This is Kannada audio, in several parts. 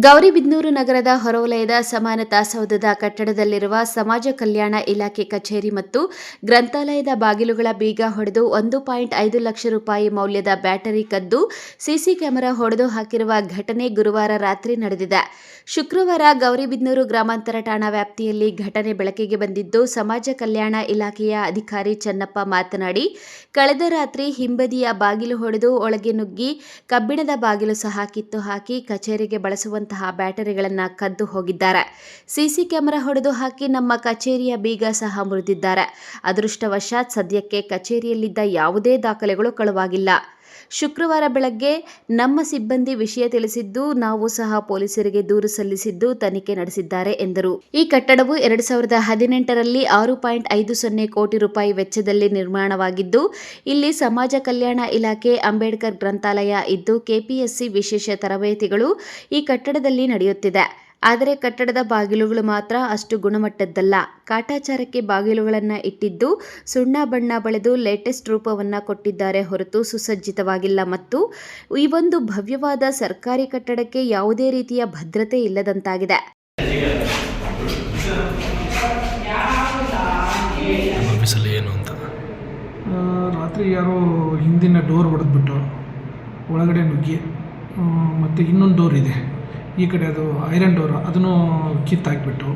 ಗೌರಿಬಿದನೂರು ನಗರದ ಹೊರವಲಯದ ಸಮಾನತಾ ಸೌಧದ ಕಟ್ಟಡದಲ್ಲಿರುವ ಸಮಾಜ ಕಲ್ಯಾಣ ಇಲಾಖೆ ಕಚೇರಿ ಮತ್ತು ಗ್ರಂಥಾಲಯದ ಬಾಗಿಲುಗಳ ಬೀಗ ಹೊಡೆದು 1.5 ಲಕ್ಷ ರೂಪಾಯಿ ಮೌಲ್ಯದ ಬ್ಯಾಟರಿ ಕದ್ದು ಸಿಸಿ ಕ್ಯಾಮೆರಾ ಹೊಡೆದು ಹಾಕಿರುವ ಘಟನೆ ಗುರುವಾರ ರಾತ್ರಿ ನಡೆದಿದೆ. ಶುಕ್ರವಾರ ಗೌರಿಬಿದನೂರು ಗ್ರಾಮಾಂತರ ಠಾಣಾ ವ್ಯಾಪ್ತಿಯಲ್ಲಿ ಘಟನೆ ಬೆಳಕಿಗೆ ಬಂದಿದ್ದು, ಸಮಾಜ ಕಲ್ಯಾಣ ಇಲಾಖೆಯ ಅಧಿಕಾರಿ ಚನ್ನಪ್ಪ ಮಾತನಾಡಿ, ಕಳೆದ ರಾತ್ರಿ ಹಿಂಬದಿಯ ಬಾಗಿಲು ಹೊಡೆದು ಒಳಗೆ ನುಗ್ಗಿ ಕಬ್ಬಿಣದ ಬಾಗಿಲು ಸಹ ಕಿತ್ತು ಹಾಕಿ ಕಚೇರಿಗೆ ಬಳಸುವಂತಹ ಬ್ಯಾಟರಿಗಳನ್ನು ಕದ್ದು ಹೋಗಿದ್ದಾರೆ. ಸಿಸಿ ಕ್ಯಾಮೆರಾ ಹೊಡೆದು ಹಾಕಿ ನಮ್ಮ ಕಚೇರಿಯ ಬೀಗ ಸಹ ಮುರಿದಿದ್ದಾರೆ. ಅದೃಷ್ಟವಶಾತ್ ಸದ್ಯಕ್ಕೆ ಕಚೇರಿಯಲ್ಲಿದ್ದ ಯಾವುದೇ ದಾಖಲೆಗಳು ಕಳುವಾಗಿಲ್ಲ. ಶುಕ್ರವಾರ ಬೆಳಗ್ಗೆ ನಮ್ಮ ಸಿಬ್ಬಂದಿ ವಿಷಯ ತಿಳಿಸಿದ್ದು, ನಾವು ಸಹ ಪೊಲೀಸರಿಗೆ ದೂರು ಸಲ್ಲಿಸಿದ್ದು ತನಿಖೆ ನಡೆಸಿದ್ದಾರೆ ಎಂದರು. ಈ ಕಟ್ಟಡವು 2018ರಲ್ಲಿ 6.50 ಕೋಟಿ ರೂಪಾಯಿ ವೆಚ್ಚದಲ್ಲಿ ನಿರ್ಮಾಣವಾಗಿದ್ದು, ಇಲ್ಲಿ ಸಮಾಜ ಕಲ್ಯಾಣ ಇಲಾಖೆ, ಅಂಬೇಡ್ಕರ್ ಗ್ರಂಥಾಲಯ ಇದ್ದು, ಕೆಪಿಎಸ್ಸಿ ವಿಶೇಷ ತರಬೇತಿಗಳು ಈ ಕಟ್ಟಡದಲ್ಲಿ ನಡೆಯುತ್ತಿದೆ. ಆದರೆ ಕಟ್ಟಡದ ಬಾಗಿಲುಗಳು ಮಾತ್ರ ಅಷ್ಟು ಗುಣಮಟ್ಟದ್ದಲ್ಲ. ಕಾಟಾಚಾರಕ್ಕೆ ಬಾಗಿಲುಗಳನ್ನು ಇಟ್ಟಿದ್ದು, ಸುಣ್ಣ ಬಣ್ಣ ಬಳಿದು ಲೇಟೆಸ್ಟ್ ರೂಪವನ್ನು ಕೊಟ್ಟಿದ್ದಾರೆ ಹೊರತು ಸುಸಜ್ಜಿತವಾಗಿಲ್ಲ ಮತ್ತು ಈ ಒಂದು ಭವ್ಯವಾದ ಸರ್ಕಾರಿ ಕಟ್ಟಡಕ್ಕೆ ಯಾವುದೇ ರೀತಿಯ ಭದ್ರತೆ ಇಲ್ಲದಂತಾಗಿದೆ. ರಾತ್ರಿ ಯಾರೋ ಹಿಂದಿನ ಡೋರ್ ಹೊಡೆದ್ಬಿಟ್ಟು ಒಳಗಡೆ ನುಗ್ಗಿ ಮತ್ತು ಇನ್ನೊಂದು ಡೋರ್ ಇದೆ, ಈ ಕಡೆ ಅದು ಐರನ್ ಡೋರ್, ಅದನ್ನು ಕಿತ್ತಾಕಿಬಿಟ್ಟು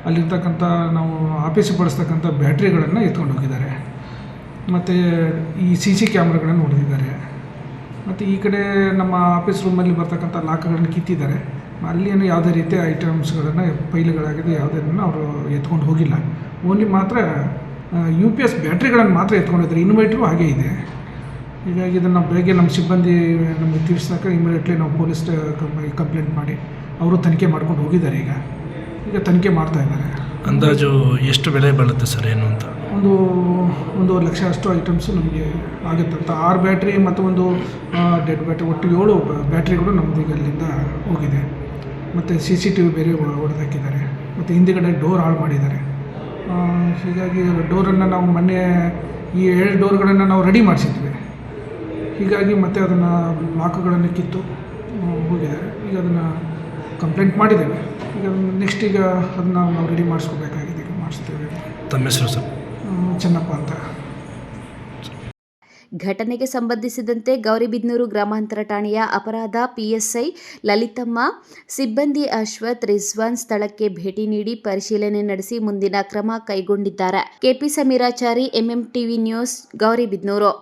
ಅಲ್ಲಿರ್ತಕ್ಕಂಥ ನಾವು ಆಫೀಸಿಗೆ ಬಳಸ್ತಕ್ಕಂಥ ಬ್ಯಾಟ್ರಿಗಳನ್ನು ಎತ್ಕೊಂಡು ಹೋಗಿದ್ದಾರೆ. ಮತ್ತು ಈ CC ಕ್ಯಾಮ್ರಾಗಳನ್ನು ಹೊಡೆದಿದ್ದಾರೆ. ಮತ್ತು ಈ ಕಡೆ ನಮ್ಮ ಆಫೀಸ್ ರೂಮಲ್ಲಿ ಬರ್ತಕ್ಕಂಥ ಲಾಕ್ಗಳನ್ನು ಕಿತ್ತಿದ್ದಾರೆ. ಅಲ್ಲಿ ಏನು ಯಾವುದೇ ರೀತಿಯ ಐಟಮ್ಸ್ಗಳನ್ನು, ಫೈಲ್ಗಳಾಗಿದೆ ಯಾವುದನ್ನು ಅವರು ಎತ್ಕೊಂಡು ಹೋಗಿಲ್ಲ. ಓನ್ಲಿ ಮಾತ್ರ UPS ಬ್ಯಾಟ್ರಿಗಳನ್ನು ಮಾತ್ರ ಎತ್ಕೊಂಡಿದ್ದಾರೆ. ಇನ್ವರ್ಟರು ಹಾಗೇ ಇದೆ. ಹೀಗಾಗಿ ಇದನ್ನು ಬೆಳಗ್ಗೆ ನಮ್ಮ ಸಿಬ್ಬಂದಿ ನಮಗೆ ತಿಳಿಸಿದಾಗ ಇಮಿಡಿಯೇಟ್ಲಿ ನಾವು ಪೊಲೀಸ್ ಕಂಪ್ಲೇಂಟ್ ಮಾಡಿ ಅವರು ತನಿಖೆ ಮಾಡ್ಕೊಂಡು ಹೋಗಿದ್ದಾರೆ. ಈಗ ತನಿಖೆ ಮಾಡ್ತಾ ಇದ್ದಾರೆ. ಅಂದಾಜು ಎಷ್ಟು ಬೆಲೆ ಬಾಳುತ್ತೆ ಸರ್ ಏನು ಅಂತ? 1.5 ಲಕ್ಷ ಅಷ್ಟು ಐಟಮ್ಸು ನಮಗೆ ಆಗುತ್ತಂತ. 6 ಬ್ಯಾಟ್ರಿ ಮತ್ತು ಒಂದು ಡೆಡ್ ಬ್ಯಾಟ್ರಿ, ಒಟ್ಟು 7 ಬ್ಯಾಟ್ರಿಗಳು ನಮ್ಮದು ಈಗ ಅಲ್ಲಿಂದ ಹೋಗಿದೆ. ಮತ್ತು CCTV ಬೇರೆ ಹೊಡೆದಾಕಿದ್ದಾರೆ. ಮತ್ತು ಹಿಂದುಗಡೆ ಡೋರ್ ಹಾಳು ಮಾಡಿದ್ದಾರೆ. ಹೀಗಾಗಿ ಡೋರನ್ನು ನಾವು ಮೊನ್ನೆ ಈ 7 ಡೋರ್ಗಳನ್ನು ನಾವು ರೆಡಿ ಮಾಡಿಸಿದ್ವಿ. ಹೀಗಾಗಿ ಮತ್ತೆ ಅದನ್ನು ಲಾಕ್ಗಳನ್ನು ಕಿತ್ತು ಹೋಗಿದ್ದಾರೆ. ಈಗ ಅದನ್ನು ಕಂಪ್ಲೇಂಟ್ ಮಾಡಿದ್ದೇವೆ. ಈಗ ನೆಕ್ಸ್ಟ್ ಅದನ್ನು ನಾವು ರೆಡಿ ಮಾಡಿಸ್ಕೋಬೇಕಾಗಿದೆ. ಮಾಡಿಸ್ತೇವೆ. ತಮ್ಮ ಹೆಸರು ಸರ್? ಚನ್ನಪ್ಪ ಅಂತ. ಘಟನೆಗೆ ಸಂಬಂಧಿಸಿದಂತೆ ಗೌರಿಬಿದನೂರು ಗ್ರಾಮಾಂತರ ಠಾಣೆಯ ಅಪರಾಧ PSI ಲಲಿತಮ್ಮ, ಸಿಬ್ಬಂದಿ ಅಶ್ವಥ್, ರಿಜ್ವಾನ್ ಸ್ಥಳಕ್ಕೆ ಭೇಟಿ ನೀಡಿ ಪರಿಶೀಲನೆ ನಡೆಸಿ ಮುಂದಿನ ಕ್ರಮ ಕೈಗೊಂಡಿದ್ದಾರೆ. KP Sameerachari, MMTV news, Gauribidanur.